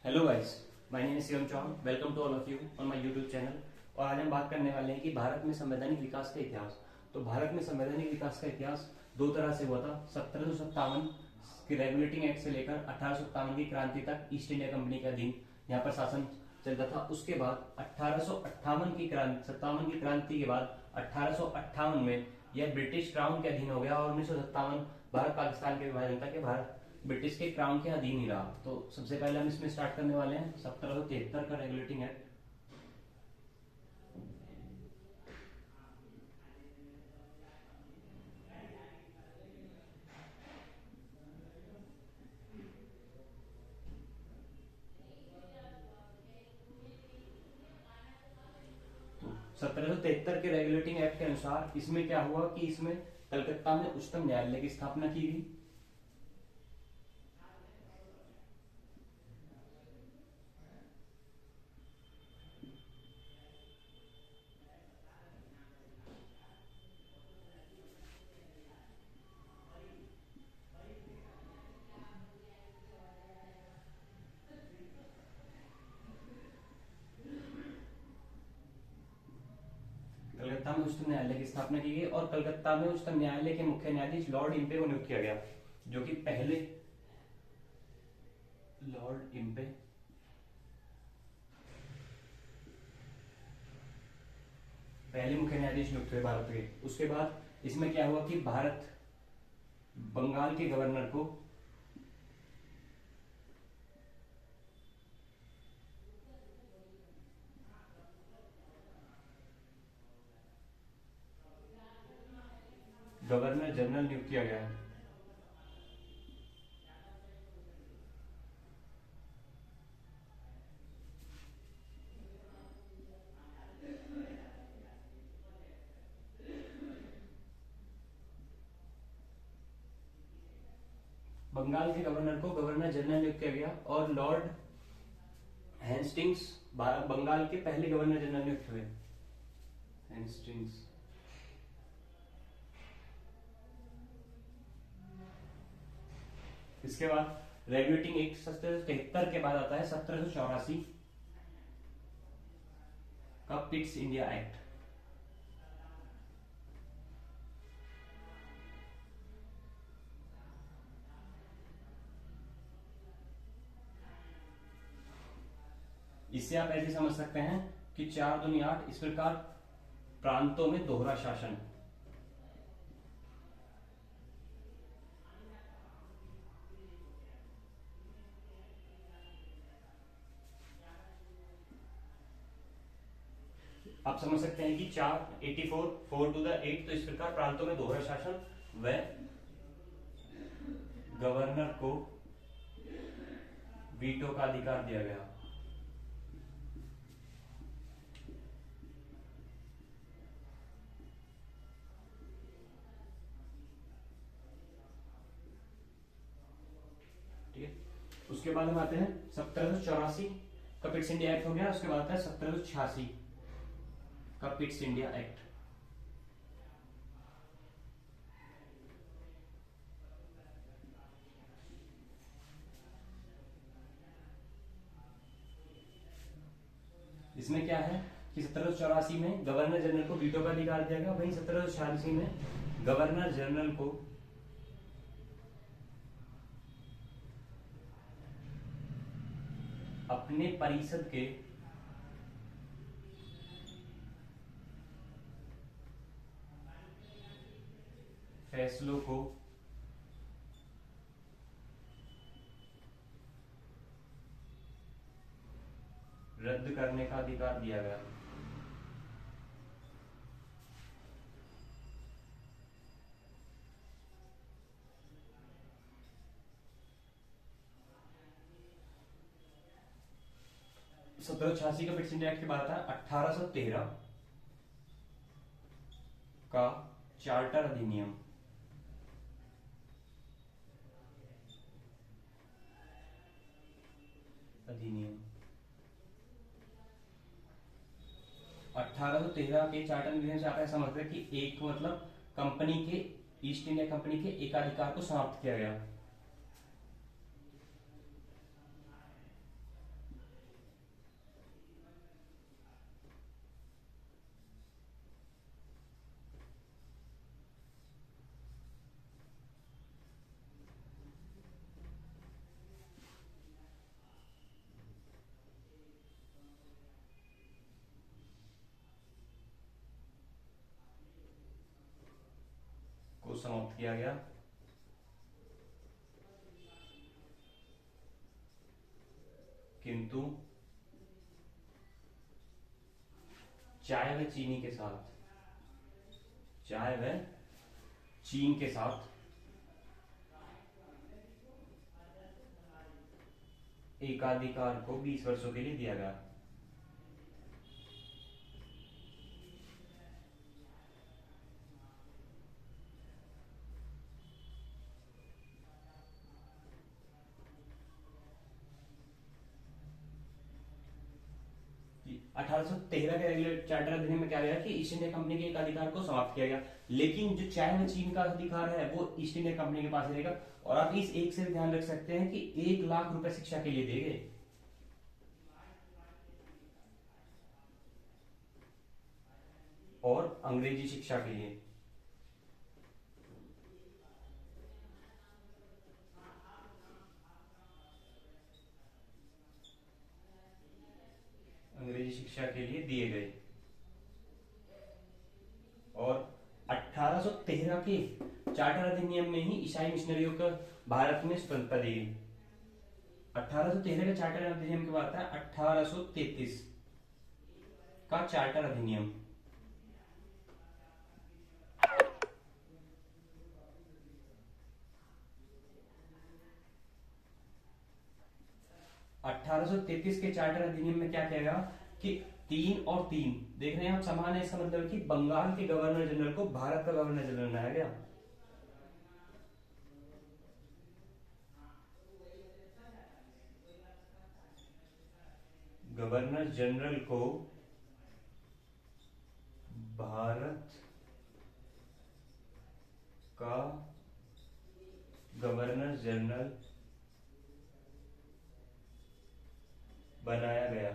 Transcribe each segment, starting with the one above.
Hello guys, my name is Shivam Chauhan. Welcome to all of you on my YouTube channel. और आज हम बात करने वाले हैं कि भारत में संवैधानिक विकास का इतिहास। तो भारत में संवैधानिक विकास का इतिहास दो तरह से हुआ था। 1757 के रेगुलेटिंग एक्ट से लेकर 1857 की क्रांति तक ईस्ट इंडिया कंपनी के अधीन यहाँ पर शासन चलता था। उसके बाद 1858 की क्रांति 57 की क्रांति के बाद 1858 में यह ब्रिटिश क्राउन के अधीन हो गया और 1957 भारत पाकिस्तान के विभाजन तक भारत ब्रिटिश के क्राउन के अधीन ही रहा। तो सबसे पहले हम इसमें स्टार्ट करने वाले हैं 1773 का रेगुलेटिंग एक्ट। तो 1773 के रेगुलेटिंग एक्ट के अनुसार इसमें क्या हुआ कि इसमें कलकत्ता में उच्चतम न्यायालय की स्थापना की गई। कलकत्ता में उच्चतम न्यायालय की स्थापना की गई और कलकत्ता में उच्चतम न्यायालय के मुख्य न्यायाधीश लॉर्ड इम्पे को नियुक्त किया गया, जो कि पहले लॉर्ड इम्पे पहले मुख्य न्यायाधीश नियुक्त हुए भारत के। उसके बाद इसमें क्या हुआ कि भारत बंगाल के गवर्नर को गवर्नर जनरल नियुक्त किया गया है। बंगाल के गवर्नर को गवर्नर जनरल नियुक्त किया गया और लॉर्ड हेस्टिंग्स बंगाल के पहले गवर्नर जनरल नियुक्त हुए। हेस्टिंग्स। इसके बाद रेगुलेटिंग एक्ट 1773 के बाद आता है 1784 का पिट्स इंडिया एक्ट। इससे आप ऐसे समझ सकते हैं कि 4 दूनी 8 इस प्रकार प्रांतों में दोहरा शासन। आप समझ सकते हैं कि 4 4 टू द 8, तो इस प्रकार प्रांतों में दोहरा शासन व गवर्नर को वीटो का अधिकार दिया गया। ठीक है। उसके बाद हम आते हैं 1784 का पिट्स इंडिया एक्ट हो गया। उसके बाद आता है 1786 का पिट्स इंडिया एक्ट। इसमें क्या है कि 1784 में गवर्नर जनरल को वीटो का अधिकार दिया गया। वहीं 1786 में गवर्नर जनरल को अपने परिषद के फैसलों को रद्द करने का अधिकार दिया गया। सत्रह छियासी का पिट्स इंडिया एक्ट के बाद था 1813 का चार्टर अधिनियम। अधिनियम 1813 के चार्टर अधिनियम से आप ऐसा समझते हैं कि एक मतलब कंपनी के ईस्ट इंडिया कंपनी के एकाधिकार को समाप्त किया गया। समाप्त किया गया। किंतु चाय व चीनी के साथ, चाय व चीन के साथ एकाधिकार को 20 वर्षों के लिए दिया गया। जी, 1813 के रेगुलेट चार्टर अधिनियम में क्या गया कि ईस्ट इंडिया कंपनी के एक अधिकार को समाप्त किया गया, लेकिन जो चाय में चीन का अधिकार है वो ईस्ट इंडिया कंपनी के पास रहेगा। और आप इस एक से ध्यान रख सकते हैं कि 1 लाख रुपए शिक्षा के लिए दिए गए, और अंग्रेजी शिक्षा के लिए दिए गए। और 1813 के चार्टर अधिनियम में ही ईसाई मिशनरियों को भारत में स्वतंत्रता दी गई। 1813 के चार्टर अधिनियम की बात है, 1833 का चार्टर अधिनियम। के चार्टर अधिनियम में क्या किया गया कि 3 और 3 देख रहे हैं आप समान है। इसका मतलब कि बंगाल के गवर्नर जनरल को भारत का गवर्नर जनरल बनाया गया। गवर्नर जनरल को भारत का गवर्नर जनरल बनाया गया।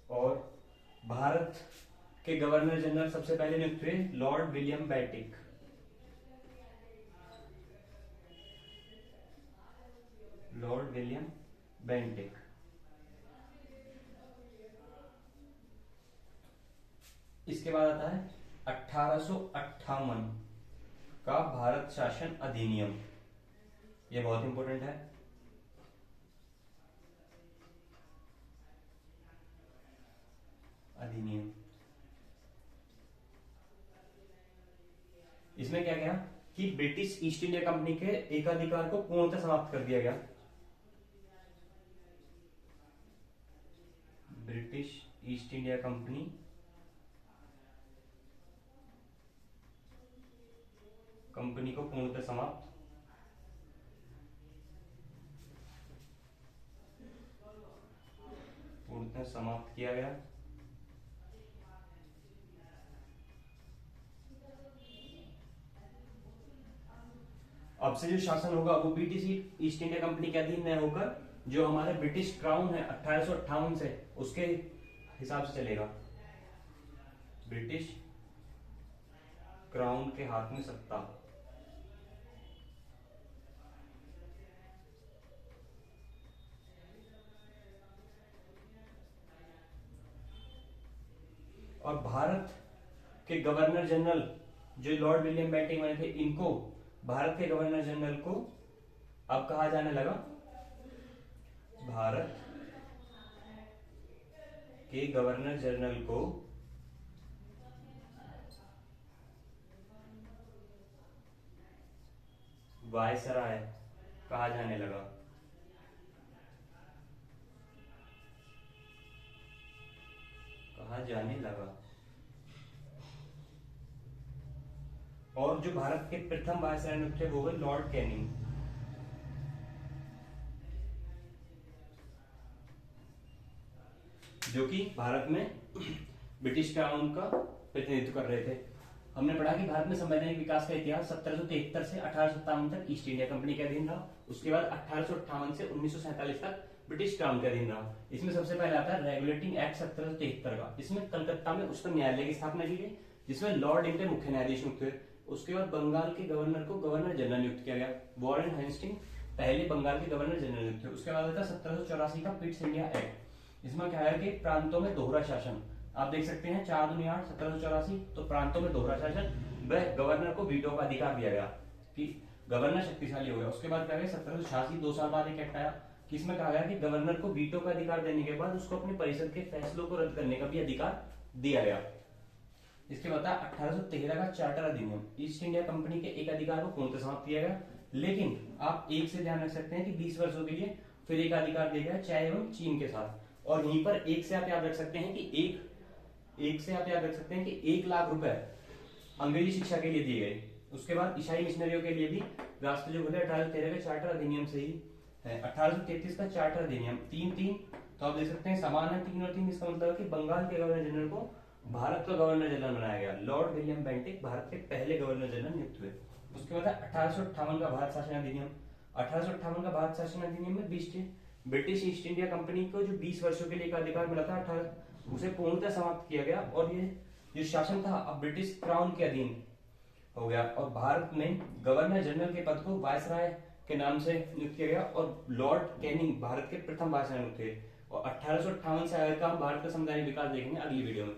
और भारत के गवर्नर जनरल सबसे पहले नियुक्त हुए Lord William Bentinck. Lord William Bentinck. इसके बाद आता है 1858 का भारत शासन अधिनियम। यह बहुत इंपॉर्टेंट है। अधिनियम, इसमें क्या गया कि ब्रिटिश ईस्ट इंडिया कंपनी के एकाधिकार को पूर्णतः समाप्त कर दिया गया। ब्रिटिश ईस्ट इंडिया कंपनी को पूर्णतः समाप्त किया गया। अब से जो शासन होगा वो ब्रिटिश ईस्ट इंडिया कंपनी के अधीन न होकर जो हमारे ब्रिटिश क्राउन है 1858 से उसके हिसाब से चलेगा। ब्रिटिश क्राउन के हाथ में सत्ता। और भारत के गवर्नर जनरल जो लॉर्ड विलियम बेंटिक बने थे, इनको भारत के गवर्नर जनरल को अब कहा जाने लगा भारत के गवर्नर जनरल को वायसराय कहा जाने लगा। और जो भारत के प्रथम वायसराय नियुक्त थे वो हुए लॉर्ड कैनिंग। जो कि भारत में ब्रिटिश क्राउन का प्रतिनिधित्व कर रहे थे। हमने पढ़ा कि भारत में संवैधानिक विकास का इतिहास 1773 से 1857 तक ईस्ट इंडिया कंपनी के अधीन रहा। उसके बाद 1858 से 1947 तक ब्रिटिश क्राउन के अधीन रहा। इसमें सबसे पहले आता है रेगुलेटिंग एक्ट 1773 का। इसमें कलकत्ता में उच्चतम न्यायालय की स्थापना की गई जिसमें लॉर्ड इंटे मुख्य न्यायाधीश नियुक्त हुए। उसके बाद बंगाल के गवर्नर को गवर्नर जनरल नियुक्त किया गया। वॉरेन हेस्टिंग पहले बंगाल के गवर्नर जनरल नियुक्त हुए। उसके बाद आता है 1784 का पिट्स इंडिया एक्ट। इसमें क्या है कि प्रांतों में दोहरा शासन, आप देख सकते हैं 4 दूनी 8 1784। तो प्रांतों में दोहरा शासन, वह गवर्नर को वीटो का अधिकार दिया गया कि गवर्नर शक्तिशाली हो गया। उसके बाद क्या गया 1786, 2 साल बाद एक एक्ट आया किसमें कहा गया कि गवर्नर को वीटो का अधिकार देने के बाद उसको अपने परिषद के फैसलों को रद्द करने का भी अधिकार दिया गया। इसके बाद 1813 का चार्टर अधिनियम, ईस्ट इंडिया कंपनी के एक अधिकार को पूर्णतः समाप्त किया गया। लेकिन आप एक से ध्यान रख सकते हैं कि 20 वर्षों के लिए फिर एक अधिकार दिया गया चाय एवं चीन के साथ। और यहीं पर एक से आप याद रख सकते हैं कि एक लाख रुपए अंग्रेजी शिक्षा के लिए दिए गए। उसके बाद ईसाई मिशनरियों के लिए भी राष्ट्र जो बोले 1813 के चार्टर अधिनियम से ही है। 1833 का चार्टर अधिनियम 3-3, तो आप देख सकते हैं समान है 3 और 3। इसका मतलब है कि बंगाल के गवर्नर जनरल को भारत का गवर्नर जनरल बनाया गया। लॉर्ड विलियम बेंटिक भारत के पहले गवर्नर जनरल नियुक्त हुए। उसके बाद 1858 का भारत शासन अधिनियम। 1858 का भारत शासन अधिनियम में ब्रिटिश ईस्ट इंडिया कंपनी को जो 20 वर्षों के लिए का अधिकार मिला था 18, उसे पूर्णतः समाप्त किया गया और ये जो शासन था अब ब्रिटिश क्राउन के अधीन हो गया। और भारत में गवर्नर जनरल के पद को वायसराय के नाम से नियुक्त किया गया और लॉर्ड कैनिंग भारत के प्रथम वायसराय थे। और 1858 से आगे का हम भारत का संवैधानिक विकास देखेंगे अगली वीडियो में।